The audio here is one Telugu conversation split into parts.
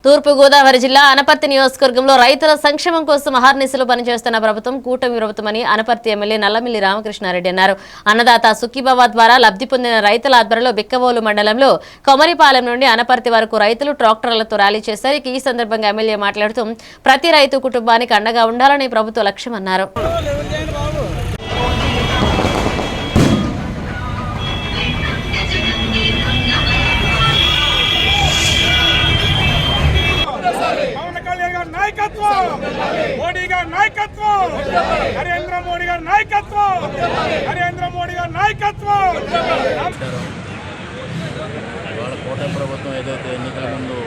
తూర్పు గోదావరి జిల్లా అనపర్తి నియోజకవర్గంలో రైతుల సంక్షేమం కోసం అహర్నిశలు పనిచేస్తున్న ప్రభుత్వం కూటమి ప్రభుత్వమని అనపర్తి ఎమ్మెల్యే నల్లమిల్లి రామకృష్ణారెడ్డి అన్నారు. అన్నదాత సుఖీభవ ద్వారా లబ్ధి పొందిన రైతుల ఆధ్వర్యంలో బిక్కవోలు మండలంలో కొమరిపాలెం నుండి అనపర్తి వరకు రైతులు ట్రాక్టర్లతో ర్యాలీ చేశారు. ఈ సందర్భంగా ఎమ్మెల్యే మాట్లాడుతూ ప్రతి రైతు కుటుంబానికి అండగా ఉండాలని ప్రభుత్వ లక్ష్యమన్నారు. మోడీ గారి నాయకత్వం, నరేంద్ర మోడీ గారి నాయకత్వం, నరేంద్ర మోడీ గారి నాయకత్వం. ఇవాళ కూటమి ప్రభుత్వం ఏదైతే ఎన్నికల ముందు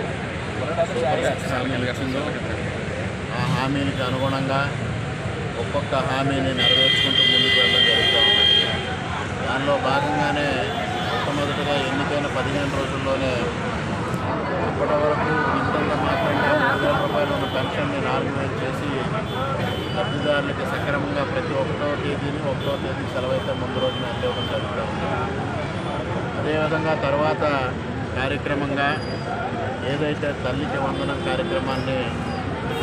హామీలు ఇచ్చిందో ఆ హామీలకు అనుగుణంగా ఒక్కొక్క హామీని నెరవేర్చుకుంటూ ముందుకు వెళ్ళడం జరుగుతూ ఉంది. దానిలో భాగంగానే మొట్టమొదటిగా ఎన్నికైన 15 రోజుల్లోనే ఇప్పటి వరకు ఇంతంత మాత్రమే 3,000 రూపాయలు ఉన్న పెన్షన్ని 4,000 చేసి లబ్ధిదారులకి సక్రమంగా ప్రతి 1వ తేదీ సెలవైతే ముందు రోజున అందివ్వడం జరుగుతుంది. అదేవిధంగా తర్వాత కార్యక్రమంగా ఏదైతే తల్లికి వందనం కార్యక్రమాన్ని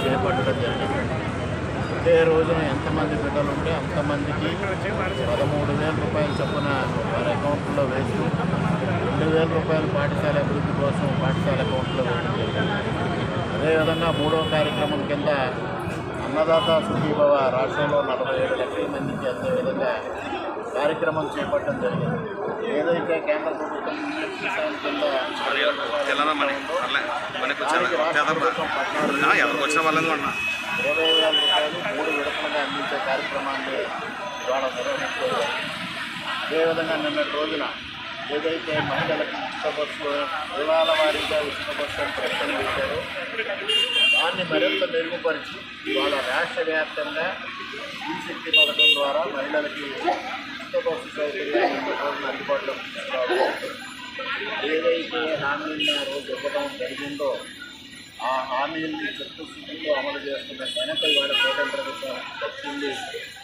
చేపట్టడం జరిగింది. ఒకే రోజున ఎంతమంది బిడ్డలు ఉంటే అంతమందికి 13,000 రూపాయల చొప్పున వారి అకౌంట్లో వేస్తూ 2,000 రూపాయలు పాఠశాల అభివృద్ధి కోసం పాఠశాల అకౌంట్లో వేయడం. అదేవిధంగా 3వ కార్యక్రమం కింద అన్నదాత సుఖీభవ రాష్ట్రంలో 47 లక్షల మందికి అందే విధంగా కార్యక్రమం చేపట్టడం జరిగింది. ఏదైతే కేంద్ర ప్రభుత్వం కిసాన్ కింద 20,000 రూపాయలు 3 విడతలుగా అందించే కార్యక్రమాన్ని ఇవాళ నిర్వహించుకోవాలి. అదేవిధంగా నిన్నటి రోజున ఏదైతే మహిళలకు ఉచిత బస్సులు జిల్లాల వారీగా ఉచిత బస్సు అని ప్రకటన చేశారో దాన్ని మరింత మెరుగుపరిచి ఇవాళ రాష్ట్ర వ్యాప్తంగా శక్తి పథకం ద్వారా మహిళలకి ఉచిత బస్సు సౌకర్యాన్ని రోజున అందుబాటులో తీసుకురావడం. ఏదైతే హామీలను ఆ రోజు ఇవ్వడం జరిగిందో ఆ హామీల్ని చిత్తశుద్ధితో అమలు చేస్తున్న ఘనత ఇవాళ కూటమి ప్రభుత్వం దక్కింది.